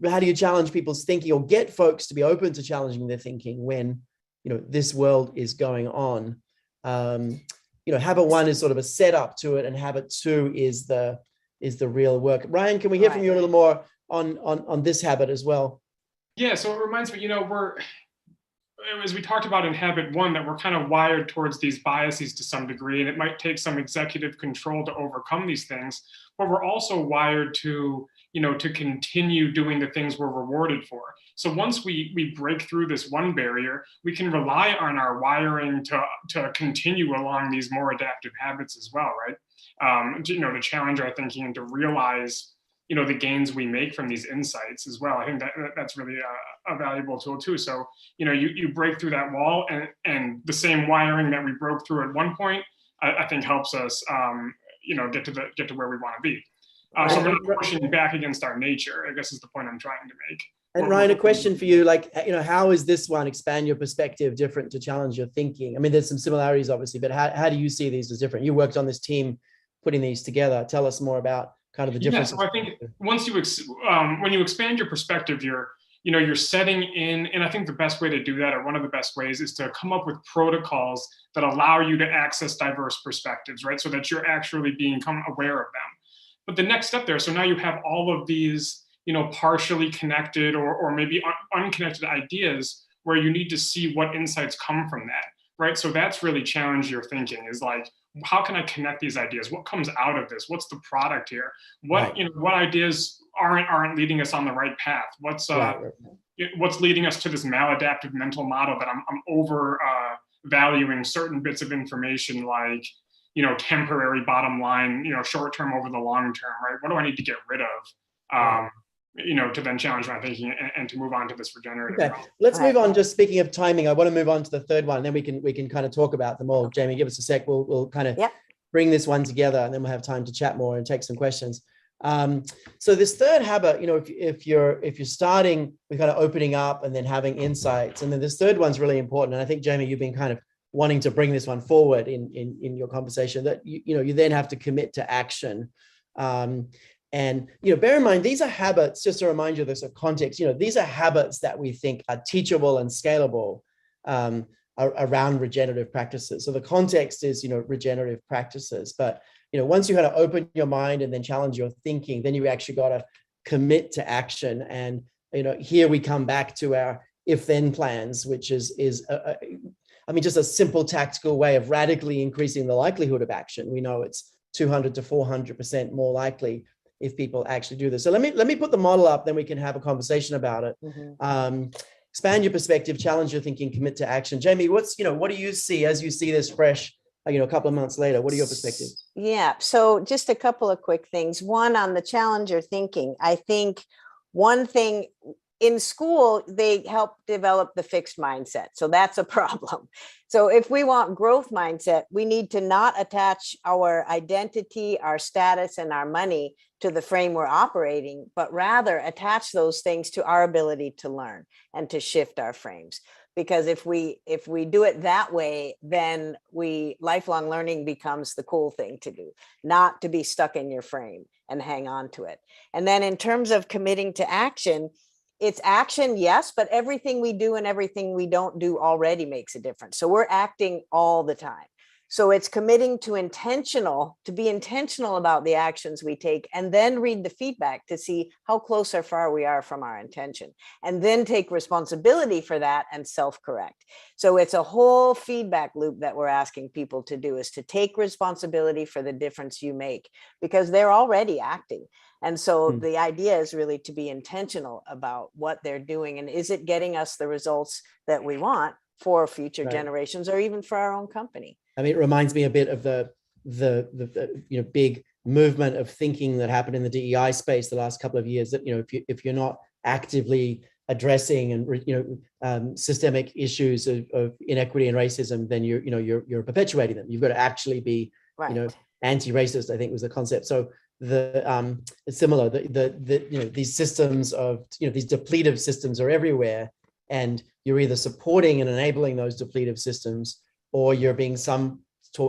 how do you challenge people's thinking or get folks to be open to challenging their thinking when, this world is going on? Habit one is sort of a setup to it, and habit two is the real work. Ryan, can we hear from you a little more on this habit as well? Yeah, so it reminds me, as we talked about in habit one, that we're kind of wired towards these biases to some degree, and it might take some executive control to overcome these things, but we're also wired to continue doing the things we're rewarded for. So once we break through this one barrier, we can rely on our wiring to continue along these more adaptive habits as well, right? To challenge our thinking and to realize, the gains we make from these insights as well. I think that's really a valuable tool too. So, you break through that wall, and the same wiring that we broke through at one point, I think helps us, get to where we want to be. So we're not pushing back against our nature, I guess is the point I'm trying to make. And Ryan, a question for you, how is this one, expand your perspective, different to challenge your thinking? I mean, there's some similarities obviously, but how do you see these as different? You worked on this team putting these together. Tell us more about kind of the difference. Yeah, so I think once when you expand your perspective, you're you're setting in, and I think the best way to do that, or one of the best ways, is to come up with protocols that allow you to access diverse perspectives, right? So that you're actually become aware of them. But the next step there, so now you have all of these, partially connected or maybe unconnected ideas where you need to see what insights come from that, right? So that's really challenge your thinking, is like, how can I connect these ideas? What comes out of this? What's the product here? What, what ideas aren't leading us on the right path? What's leading us to this maladaptive mental model that I'm over valuing certain bits of information, like, temporary bottom line, short term over the long term, right? What do I need to get rid of? To then challenge my thinking and to move on to this regenerative. Okay, let's move on. Just speaking of timing, I want to move on to the third one, and then we can kind of talk about them all. Jamie, give us a sec. We'll kind of bring this one together, and then we'll have time to chat more and take some questions. So this third habit, if you're starting with kind of opening up and then having insights, and then this third one's really important. And I think, Jamie, you've been kind of wanting to bring this one forward in your conversation, that you then have to commit to action. And, bear in mind, these are habits, just to remind you of this context, these are habits that we think are teachable and scalable around regenerative practices. So the context is, regenerative practices. But, once you kind of open your mind and then challenge your thinking, then you actually got to commit to action. And, here we come back to our if-then plans, which is just a simple tactical way of radically increasing the likelihood of action. We know it's 200 to 400% more likely if people actually do this. So let me put the model up, then we can have a conversation about it. Expand your perspective, challenge your thinking, commit to action. Jamie, what do you see as you see this fresh, a couple of months later? What are your perspectives? Yeah, so just a couple of quick things. One, on the challenge your thinking, I think one thing in school, they help develop the fixed mindset. So that's a problem. So if we want growth mindset, we need to not attach our identity, our status, and our money to the frame we're operating, but rather attach those things to our ability to learn and to shift our frames. Because if we do it that way, then lifelong learning becomes the cool thing to do, not to be stuck in your frame and hang on to it. And then in terms of committing to action, it's action, yes, but everything we do and everything we don't do already makes a difference. So we're acting all the time. So it's committing to be intentional about the actions we take, and then read the feedback to see how close or far we are from our intention, and then take responsibility for that and self-correct. So it's a whole feedback loop that we're asking people to do, is to take responsibility for the difference you make, because they're already acting. And so the idea is really to be intentional about what they're doing, and is it getting us the results that we want for future generations, or even for our own company. I mean, it reminds me a bit of the big movement of thinking that happened in the DEI space the last couple of years, that if you're not actively addressing and systemic issues of inequity and racism, then you're perpetuating them. You've got to actually be anti-racist, I think was the concept. So it's similar. These systems of these depletive systems are everywhere, and you're either supporting and enabling those depletive systems, or you're being some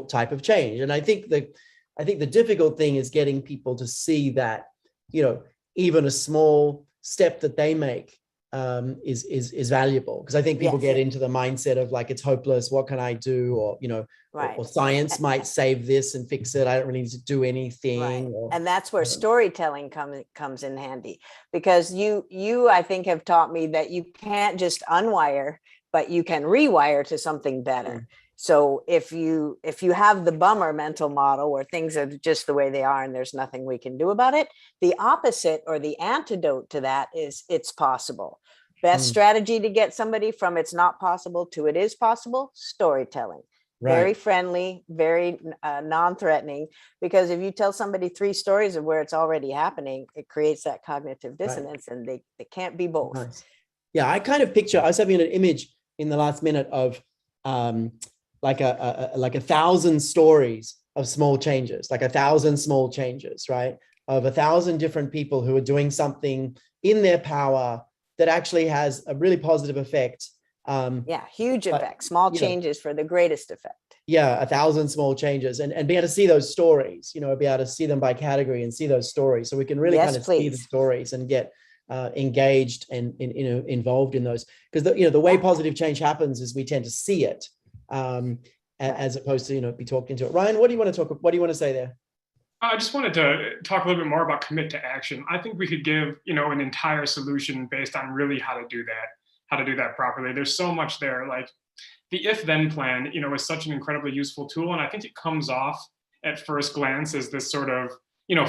type of change. And I think the difficult thing is getting people to see that even a small step that they make is valuable, because I think people get into the mindset of like, it's hopeless, what can I do, or or science might save this and fix it, I don't really need to do anything. And that's where storytelling comes in handy, because you I think have taught me that you can't just unwire, but you can rewire to something better. So if you have the bummer mental model where things are just the way they are and there's nothing we can do about it, the opposite, or the antidote to that, is it's possible. Best strategy to get somebody from it's not possible to it is possible: storytelling. Very friendly, very non-threatening, because if you tell somebody 3 stories of where it's already happening, it creates that cognitive dissonance, and they can't be both. Nice. Yeah, I kind of picture, I was having an image in the last minute of like 1,000 stories of small changes, like 1,000 small changes, right? Of 1,000 different people who are doing something in their power that actually has a really positive effect. Huge effect. Small changes for the greatest effect. Yeah, 1,000 small changes, and be able to see those stories, be able to see them by category and see those stories, so we can really kind of see the stories and get engaged and involved in those, because the way positive change happens is we tend to see it, as opposed to be talked into it. Ryan, what do you want to say there? I just wanted to talk a little bit more about commit to action. I think we could give, an entire solution based on really how to do that properly. There's so much there. Like the if-then plan, is such an incredibly useful tool. And I think it comes off at first glance as this sort of,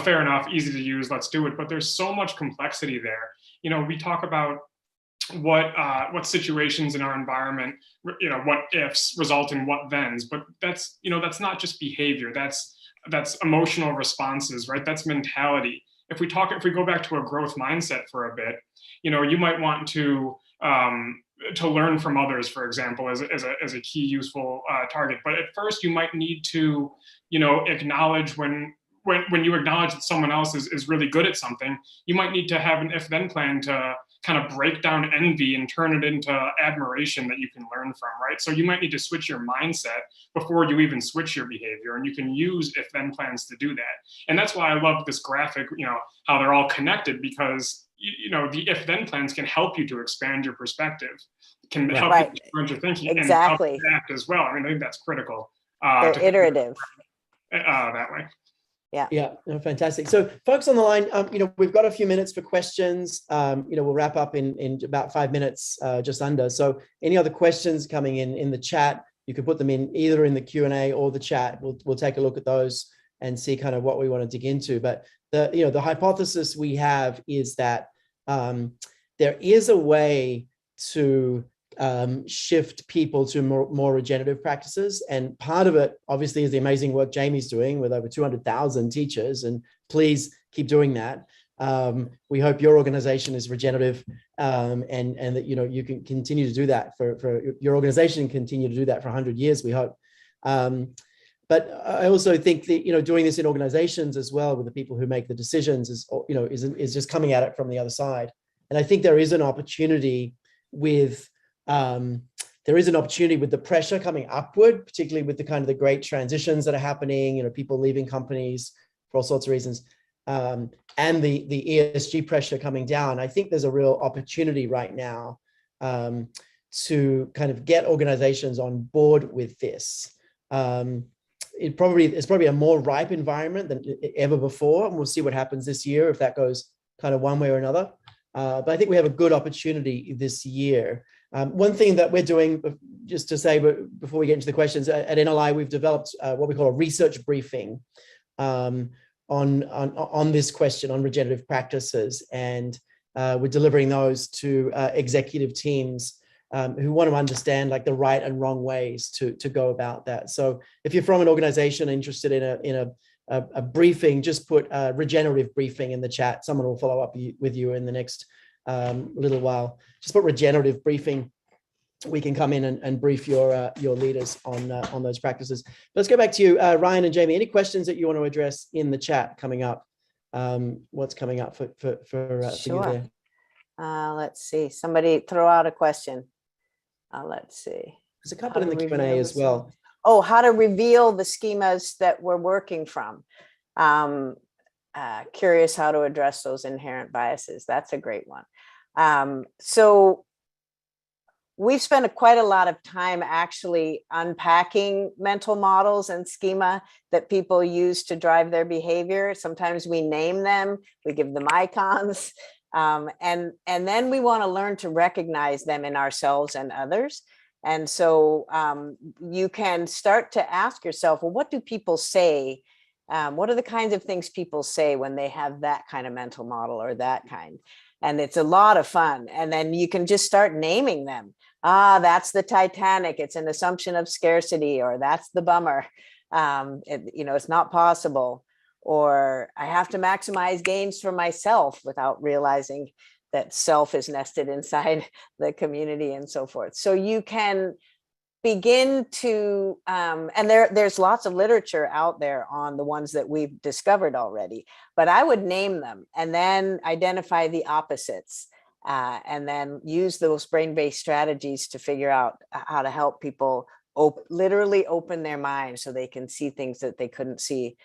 fair enough, easy to use, let's do it. But there's so much complexity there. We talk about what situations in our environment, what ifs result in what thens, but that's not just behavior. That's emotional responses, right? That's mentality. If we go back to a growth mindset for a bit, you might want to learn from others, for example, as a key useful target. But at first, you might need to, acknowledge when you acknowledge that someone else is really good at something, you might need to have an if-then plan to kind of break down envy and turn it into admiration that you can learn from, right? So you might need to switch your mindset before you even switch your behavior, and you can use if-then plans to do that. And that's why I love this graphic, how they're all connected, because the if-then plans can help you to expand your perspective, can help you to expand your thinking, and help you act as well. I think that's critical. They're iterative. That way. Yeah, no, fantastic. So folks on the line, we've got a few minutes for questions. We'll wrap up in about 5 minutes, just under. So any other questions coming in the chat, you can put them in either in the Q&A or the chat. We'll take a look at those and see kind of what we want to dig into. But the hypothesis we have is that there is a way to shift people to more regenerative practices. And part of it, obviously, is the amazing work Jamie's doing with over 200,000 teachers. And please keep doing that. We hope your organization is regenerative, and that you can continue to do that for your organization, and continue to do that for 100 years, we hope. But I also think that doing this in organizations as well, with the people who make the decisions, is just coming at it from the other side. And I think there is an opportunity with the pressure coming upward, particularly with the kind of the great transitions that are happening, people leaving companies for all sorts of reasons, and the ESG pressure coming down. I think there's a real opportunity right now to kind of get organizations on board with this. It's probably a more ripe environment than ever before, and we'll see what happens this year if that goes kind of one way or another. But I think we have a good opportunity this year. One thing that we're doing, just to say, but before we get into the questions, at NLI, we've developed what we call a research briefing on this question on regenerative practices, and we're delivering those to executive teams who want to understand like the right and wrong ways to go about that. So if you're from an organization interested in a briefing, just put regenerative briefing in the chat. Someone will follow up with you in the next little while. Just put regenerative briefing. We can come in and brief your leaders on those practices. Let's go back to you, Ryan and Jamie. Any questions that you want to address in the chat coming up? What's coming up for you there? Let's see. Somebody throw out a question. Let's see. There's a couple in the Q&A as well. Oh, how to reveal the schemas that we're working from. Curious how to address those inherent biases. That's a great one. So we've spent quite a lot of time actually unpacking mental models and schema that people use to drive their behavior. Sometimes we name them, we give them icons, and then we want to learn to recognize them in ourselves and others. And so you can start to ask yourself, well, what do people say? What are the kinds of things people say when they have that kind of mental model or that kind? And it's a lot of fun. And then you can just start naming them. That's the Titanic. It's an assumption of scarcity, or that's the bummer. It's not possible. Or I have to maximize gains for myself without realizing that self is nested inside the community and so forth. So you can begin to, and there's lots of literature out there on the ones that we've discovered already, but I would name them and then identify the opposites, and then use those brain-based strategies to figure out how to help people literally open their minds so they can see things that they couldn't see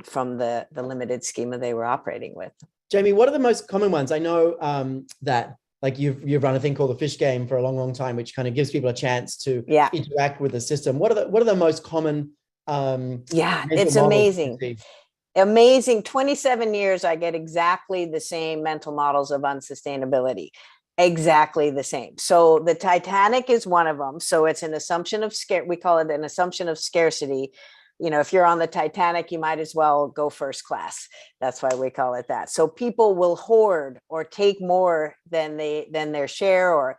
from the limited schema they were operating with. Jamie, what are the most common ones? I know that like you've run a thing called the fish game for a long, long time, which kind of gives people a chance to interact with the system. What are the most common it's amazing. Amazing. 27 years, I get exactly the same mental models of unsustainability. Exactly the same. So the Titanic is one of them. So it's an assumption of we call it an assumption of scarcity. You know, if you're on the Titanic, you might as well go first class. That's why we call it that. So people will hoard or take more than their share, or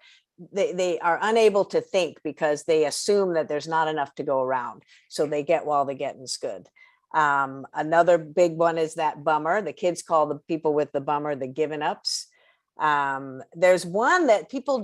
they are unable to think because they assume that there's not enough to go around. So they get while the getting's good. Another big one is that bummer. The kids call the people with the bummer the given ups. There's one that people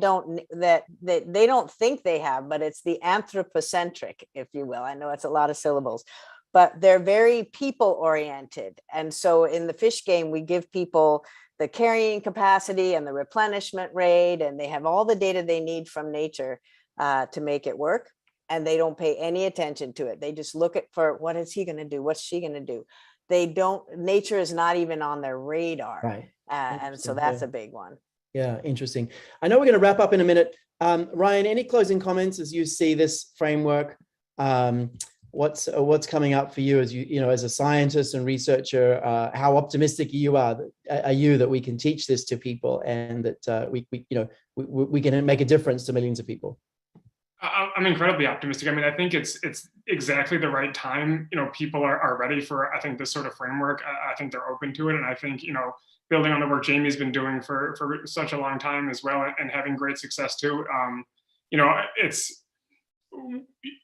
that they don't think they have, but it's the anthropocentric, if you will. I know it's a lot of syllables, but they're very people oriented. And so in the fish game, we give people the carrying capacity and the replenishment rate, and they have all the data they need from nature to make it work. And they don't pay any attention to it. They just look for what is he going to do? What's she going to do? They don't, nature is not even on their radar. Right. And so that's a big one. Yeah, interesting. I know we're going to wrap up in a minute. Ryan, any closing comments as you see this framework? What's coming up for you as as a scientist and researcher? How optimistic are you that we can teach this to people and that we can make a difference to millions of people? I'm incredibly optimistic. I mean, I think it's exactly the right time. People are ready for, I think, this sort of framework. I think they're open to it. And I think, building on the work Jamie's been doing for such a long time as well, and having great success too. It's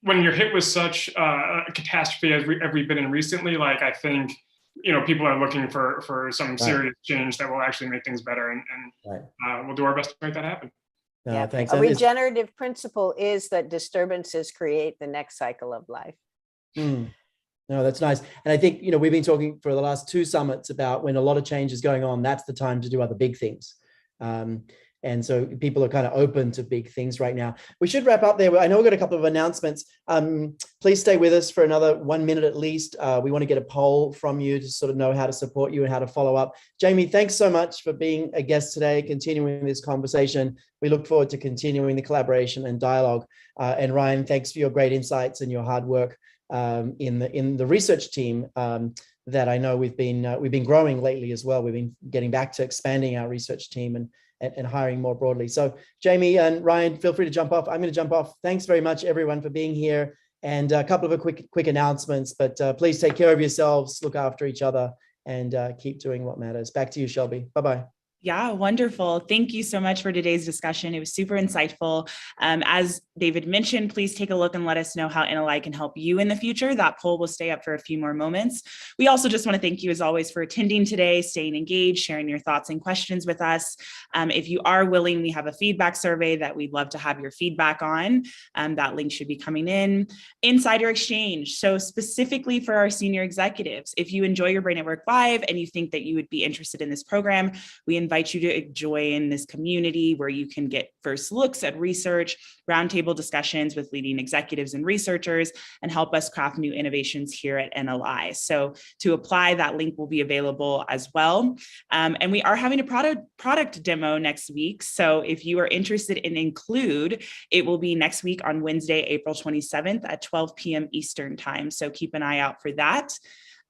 when you're hit with such a catastrophe as we've been in recently, like, I think, people are looking for some serious change that will actually make things better. And we'll do our best to make that happen. Thanks. A regenerative principle is that disturbances create the next cycle of life. No, that's nice. And I think, we've been talking for the last 2 summits about when a lot of change is going on, that's the time to do other big things. And so people are kind of open to big things right now. We should wrap up there. I know we've got a couple of announcements. Please stay with us for another 1 minute at least. We want to get a poll from you to sort of know how to support you and how to follow up. Jamie, thanks so much for being a guest today, continuing this conversation. We look forward to continuing the collaboration and dialogue. And Ryan, thanks for your great insights and your hard work in the research team that I know we've been growing lately as well. We've been getting back to expanding our research team and hiring more broadly. So Jamie and Ryan, feel free to jump off. I'm going to jump off. Thanks very much, everyone, for being here. And a couple of quick announcements, but please take care of yourselves, look after each other, and keep doing what matters. Back to you, Shelby. Bye-bye. Yeah, wonderful. Thank you so much for today's discussion. It was super insightful. As David mentioned, please take a look and let us know how NLI can help you in the future. That poll will stay up for a few more moments. We also just want to thank you, as always, for attending today, staying engaged, sharing your thoughts and questions with us. If you are willing, we have a feedback survey that we'd love to have your feedback on. That link should be coming in. Insider exchange. So specifically for our senior executives, if you enjoy your Brain at Work Live and you think that you would be interested in this program, we invite you to join this community where you can get first looks at research, roundtable discussions with leading executives and researchers, and help us craft new innovations here at NLI. So to apply, that link will be available as well. And we are having a product demo next week. So if you are interested in Include, it will be next week on Wednesday, April 27th at 12 p.m. Eastern time. So keep an eye out for that.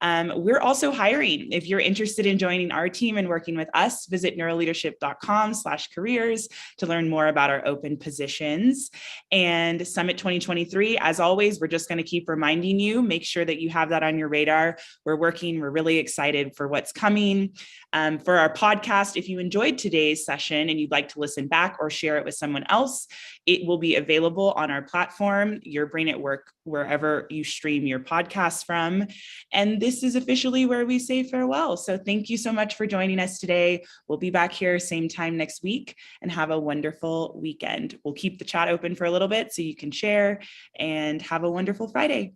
We're also hiring. If you're interested in joining our team and working with us, visit neuroleadership.com/careers to learn more about our open positions. And Summit 2023, as always, we're just going to keep reminding you, make sure that you have that on your radar. We're really excited for what's coming. For our podcast, if you enjoyed today's session and you'd like to listen back or share it with someone else, it will be available on our platform, Your Brain at Work, wherever you stream your podcasts from. And this is officially where we say farewell. So thank you so much for joining us today. We'll be back here same time next week, and have a wonderful weekend. We'll keep the chat open for a little bit so you can share, and have a wonderful Friday.